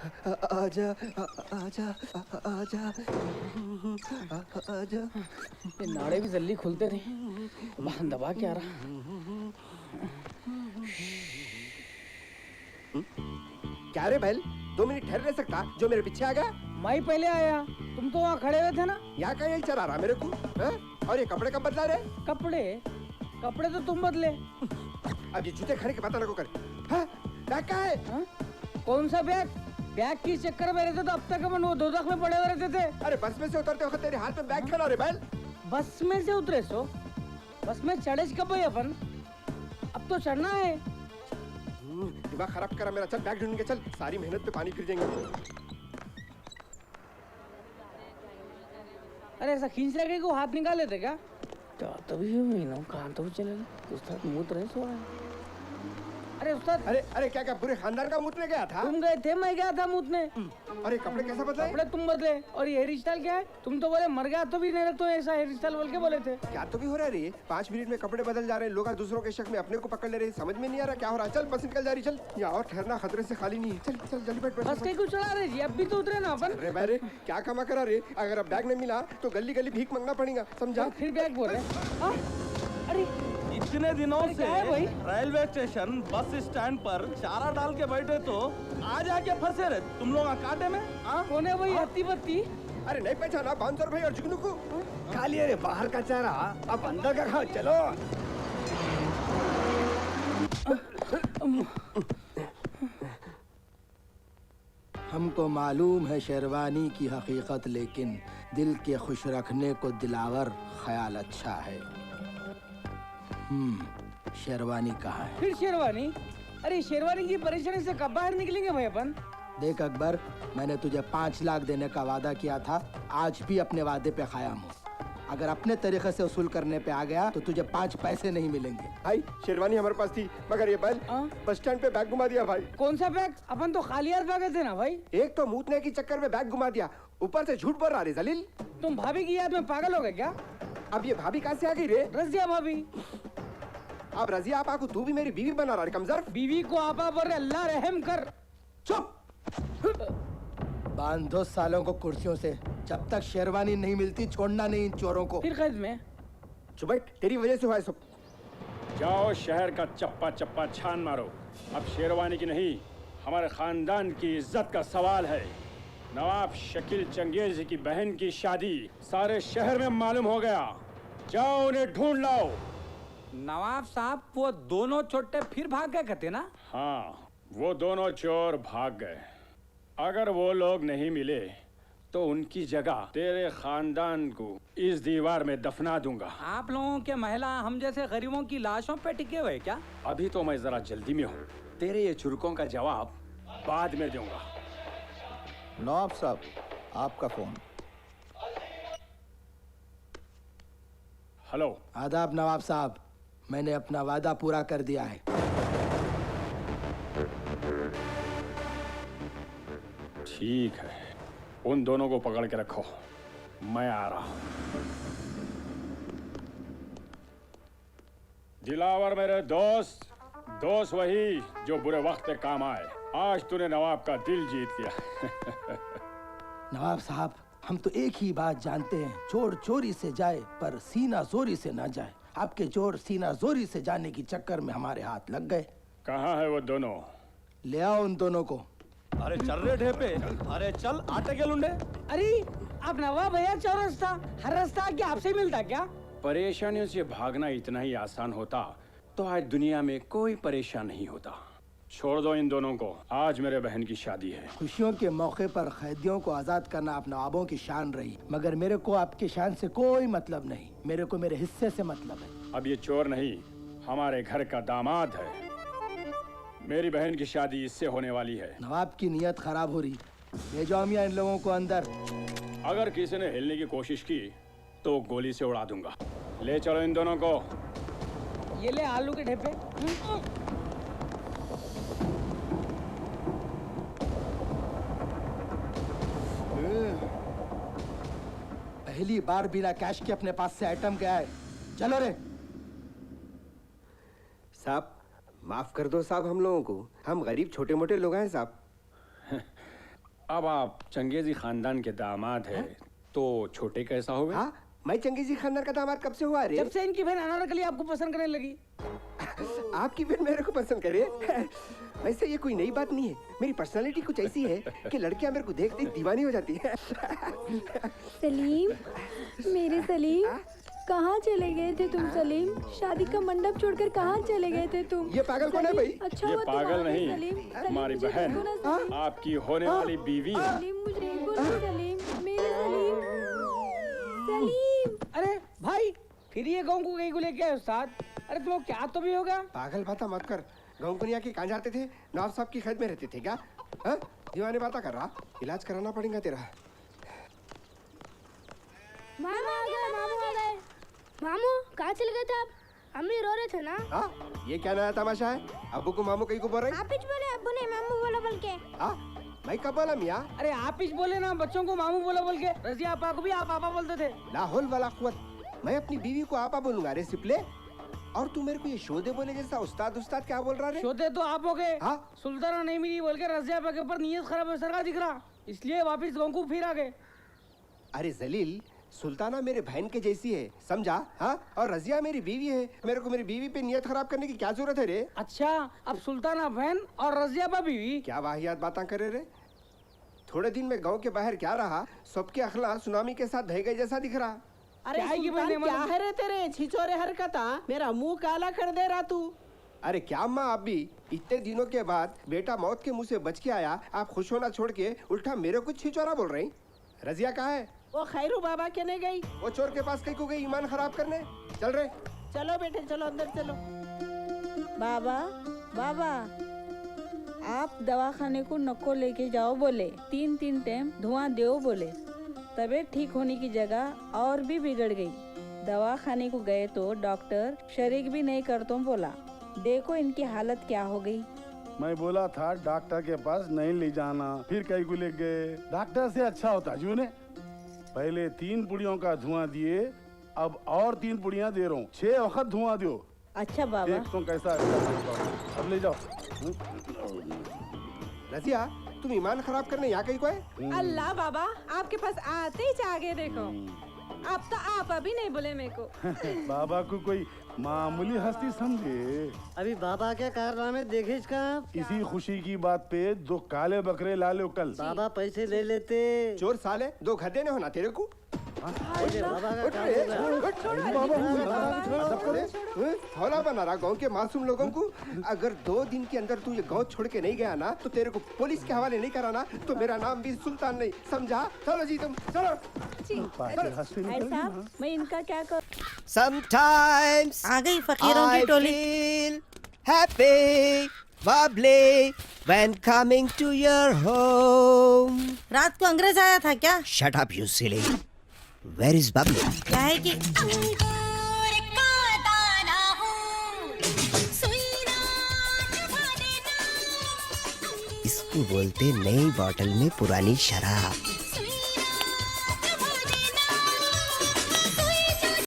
आजा आजा आजा आजा। ये नाड़े भी जल्दी खुलते नहीं, बाहर दबा के आ रहा। क्या रे बैल, 2 मिनट ठहर नहीं सकता जो मेरे पीछे आ गया? मैं ही पहले आया, तुम तो वहाँ खड़े हुए थे ना। यहाँ का यही चला रहा मेरे को है? और ये कपड़े कब बदला रे? कपड़े कपड़े तो तुम बदले। अब ये जूते खाने के पता लगो कर। बैग कहाँ है? हा? कौन सा बैग? बैग की चक्कर में रहते तो अब तक अपन वो दोजख में पड़े हुए रहते थे। अरे बस में से उतरते वक्त तेरे हाथ में बैग क्यों ना रे बैल? बस में से उतरे सो? बस में चढ़े कब है अपन? अब तो चढ़ना है। दिमाग खराब करा मेरा। चल बैग ढूंढ के चल, सारी मेहनत पे पानी फिर जाएंगे। अरे ऐसा खींच रखे को हाथ निकाल लेते क्या? तभी महीनों कहाँ तो चले उस्ताद मुँह रहे सो। अरे उस्ताद, अरे क्या पूरे खानदान का मुतने गया था? तुम गए थे, मैं गया था मुतने। अरे कपड़े कैसे बदले? कपड़े तुम बदले। और ये हेयर स्टाइल क्या है? तुम तो बोले मर गया तो भी नहीं रखते ऐसा हेयर स्टाइल बोल के बोले थे। क्या तो भी हो रहा है रे? 5 मिनट में कपड़े बदल जा रहे हैं, लोग दूसरों के शक में अपने को पकड़ ले रहे हैं। समझ में नहीं आ रहा क्या हो रहा है। चल बस निकल जा रही। चल यहाँ और ठहरना खतरे से खाली नहीं है। चल चल जल्दी बैठ। बस कहीं कुछ चला रहे जी, अब भी तो उतरे ना अपन। अरे भाई क्या कमा करा रे? अगर अब बैग नहीं मिला तो गली गली भीख मांगना पड़ेगा, समझा? फिर बैग बोल रहे। अरे इतने दिनों से भाई? रेलवे स्टेशन बस स्टैंड पर चारा डाल के बैठे तो आज आके फंसे रहे तुम लोग कांटे में। कौन है भाई? हत्ती बत्ती? अरे नहीं पहचाना बांसुर भाई और जुगनू को? खा लिया रे बाहर का चारा, अब अंदर का खाओ। चलो हमको मालूम है शेरवानी की हकीकत, लेकिन दिल के खुश रखने को दिलावर ख्याल अच्छा है। शेरवानी कहाँ है? फिर शेरवानी? अरे शेरवानी की परेशानी से कब बाहर निकलेंगे भाई अपन? देख अकबर, मैंने तुझे 5 लाख देने का वादा किया था, आज भी अपने वादे पे कायम हूँ। अगर अपने तरीके से वसूल करने पे आ गया तो तुझे 5 पैसे नहीं मिलेंगे। भाई शेरवानी हमारे पास थी, मगर ये बैल बस स्टैंड पे बैग घुमा दिया भाई। कौन सा बैग? अपन तो खाली हाथ भागे थे ना भाई। एक तो मूतने की चक्कर में बैग घुमा दिया, ऊपर से झूठ बोल रहा रे जलील। तुम भाभी की याद में पागल हो गए क्या? अब ये भाभी कहाँ से आ गई रे? रजिया भाभी। अब रजिया आपा को तू भी मेरी बीवी बना रहा है कमजोर। बीवी को आपा बोल रहे, अल्लाह रहम कर। चुप। बांधो सालों को कुर्सियों से, जब तक शेरवानी नहीं मिलती छोड़ना नहीं इन चोरों को। फिर कैद में। चुप बैठ, तेरी वजह से हुआ है सब। जाओ शहर का चप्पा चप्पा छान मारो। अब शेरवानी की नहीं, हमारे खानदान की इज्जत का सवाल है। नवाब शकील चंगेज की बहन की शादी सारे शहर में मालूम हो गया। जाओ उन्हें ढूंढ लाओ। नवाब साहब, वो दोनों छोटे फिर भाग गए कहते ना? हाँ, वो दोनों चोर भाग गए। अगर वो लोग नहीं मिले तो उनकी जगह तेरे खानदान को इस दीवार में दफना दूंगा। आप लोगों के महिला हम जैसे गरीबों की लाशों पे टिके हुए क्या? अभी तो मैं जरा जल्दी में हूँ, तेरे ये चुरकों का जवाब बाद में दूंगा। नवाब साहब, आपका फोन। हेलो। आदाब नवाब साहब, मैंने अपना वादा पूरा कर दिया है। ठीक है, उन दोनों को पकड़ के रखो, मैं आ रहा हूं। दिलावर मेरे दोस्त वही जो बुरे वक्त पे काम आए। आज तूने नवाब का दिल जीत लिया। नवाब साहब, हम तो एक ही बात जानते हैं, चोर चोरी से जाए पर सीना जोरी से ना जाए। आपके चोर सीना जोरी से जाने की चक्कर में हमारे हाथ लग गए। कहाँ है वो दोनों? ले आओ उन दोनों को। अरे चल रे ढेपे, अरे चल आटे के लुंडे। अरे आप नवाब भैया चौरस्ता, हर रास्ता आके आपसे मिलता क्या? परेशानियों से भागना इतना ही आसान होता तो आज दुनिया में कोई परेशान नहीं होता। छोड़ दो इन दोनों को, आज मेरे बहन की शादी है। खुशियों के मौके पर कैदियों को आजाद करना आप नवाबों की शान रही, मगर मेरे को आपकी शान से कोई मतलब नहीं। मेरे को मेरे हिस्से से मतलब है। अब ये चोर नहीं, हमारे घर का दामाद है। मेरी बहन की शादी इससे होने वाली है। नवाब की नीयत खराब हो रही, ले जाओ मियां इन लोगों को अंदर। अगर किसी ने हिलने की कोशिश की तो गोली से उड़ा दूंगा। ले चलो इन दोनों को। ये ले आलू के ढेपे। पहली बार बिना कैश के अपने पास से आइटम गया है। चलो रे। साहब माफ कर दो साहब, हम लोगों को, हम गरीब छोटे मोटे लोग हैं साहब। अब आप चंगेजी खानदान के दामाद हैं, तो छोटे कैसा हो गए? हाँ, मैं चंगेजी खानदान का दामाद कब से हुआ रे? जब से इनकी बहन अनारकली आपको पसंद करने लगी। आपकी बहन मेरे को पसंद करे? वैसे ये कोई नई बात नहीं है। मेरी पर्सनालिटी कुछ ऐसी है कि लड़कियां मेरे को देख देख दीवानी हो जाती है। सलीम, मेरे सलीम, कहाँ चले गए थे तुम सलीम? शादी का मंडप छोड़कर कहाँ चले गए थे तुम? ये पागल कौन है भाई? अच्छा ये हुआ तुम पागल आ गए, नहीं, सलीम। हमारी मुझे बहन, देखो ना, सलीम। आपकी होने वाली बीवी है। सलीम, मुझे एक बोलो सलीम, मेरे सलीम। सलीम, अरे भाई, फिर ये गाँव को कहीं को लेके आए उस्ताद? अरे तुम क्या तो भी होगा? पागल बाता मत कर। गाँव को के कहाँ जाते थे? नवाब साहब की खैद में रहते थे क्या? हाँ? दीवाने बाता कर रहा? इलाज कराना पड़ेगा तेरा। मामू आ गए, मामू आ गए। मामू, कहाँ चले गए थे आप? अम्मी रो रहे थे ना? हाँ? ये क्या नया तमाशा है? अब्बू को मामू कहीं को बोल रहे? आप ही बोले, अब्बू ने मामू बोला बोल के। हाँ? मैं कब बोला मियाँ? अरे आप ही बोले ना बच्चों को मामू बोला बोल के। रजिया आपा को भी आप आपा बोलते थे। लाहौल वाला कुवत। मैं अपनी बीवी को आपा बोलूंगा रे सिपले? और तू मेरे को ये शोदे बोले जैसा उस्ताद उस्ताद क्या बोल रहा रे? शोधे तो आप हो गए। हाँ? सुल्ताना नहीं मिली बोल के रजिया आपा के ऊपर नीयत खराब असर का दिख रहा, इसलिए वापिस गाँव को फिर आ गए। अरे जलील, सुल्ताना मेरे बहन के जैसी है, समझा? हाँ? और रजिया मेरी बीवी है। मेरे को मेरी बीवी पे नियत खराब करने की क्या जरूरत है रे? अच्छा, अब सुल्ताना बहन और रजिया बीवी। क्या वाहियात बातें करे रे? थोड़े दिन में गांव के बाहर क्या रहा, सबके अखला सुनामी के साथ बह गए जैसा दिख रहा। अरे क्या है ये सुल्तान, बहने क्या मतलब? है रे तेरे छिचोरे हरकता? मेरा मुंह काला कर दे रहा तू। अरे क्या माँ, आप भी इतने दिनों के बाद बेटा मौत के मुंह से बच के आया, आप खुश होना छोड़ के उल्टा मेरे को छिचोरा बोल रही? रजिया कहाँ है? वो खैरू बाबा के नहीं गई? वो चोर के पास कहीं को गई ईमान खराब करने? चल रहे? चलो बेटे, चलो अंदर चलो। बाबा, बाबा, आप दवाखाने को नको लेके जाओ बोले, 3 टाइम धुआं दो बोले। तबीयत ठीक होने की जगह और भी बिगड़ गई। दवाखाने को गए तो डॉक्टर शरीक भी नहीं कर तुम बोला। देखो इनकी हालत क्या हो गई। मैं बोला था डॉक्टर के पास नहीं ले जाना, फिर कहीं को ले गए। डॉक्टर से अच्छा होता जू ने पहले 3 पुड़ियों का धुआं दिए, अब और 3 पुड़ियां दे रहा हूँ। 6 वक्त धुआं दो। अच्छा बाबा, देख तुम कैसा है। अब ले जाओ। रजिया, तुम ईमान खराब करने यहाँ कहीं को है? अल्लाह बाबा, आपके पास आते ही चागे देखो। आप तो आप अभी नहीं बोले मेरे को। बाबा को कोई मामूली हस्ती समझे? अभी बाबा के कारनामे देखे इसका। इसी खुशी की बात पे 2 काले बकरे ला लो कल। बाबा पैसे ले लेते। चोर साले, 2 गधे ने होना तेरे को? बाबा का उठ रे, हौला बना रहा गाँव के मासूम लोगों को। अगर 2 दिन के अंदर तू ये गाँव छोड़ के नहीं गया ना, तो तेरे को पुलिस के हवाले नहीं कराना, तो मेरा नाम भी सुल्तान नहीं, समझा? चलो जी तुम, चलो। साहब, मैं इनका क्या कर? Sometimes आ गई फकीरों की I Toli. feel happy, bubbly when coming to your home. रात को अंग्रेज आया था क्या? Shut up, you silly. Where is Bubbly? क्या है कि इसको बोलते नई बोतल में पुरानी शराब।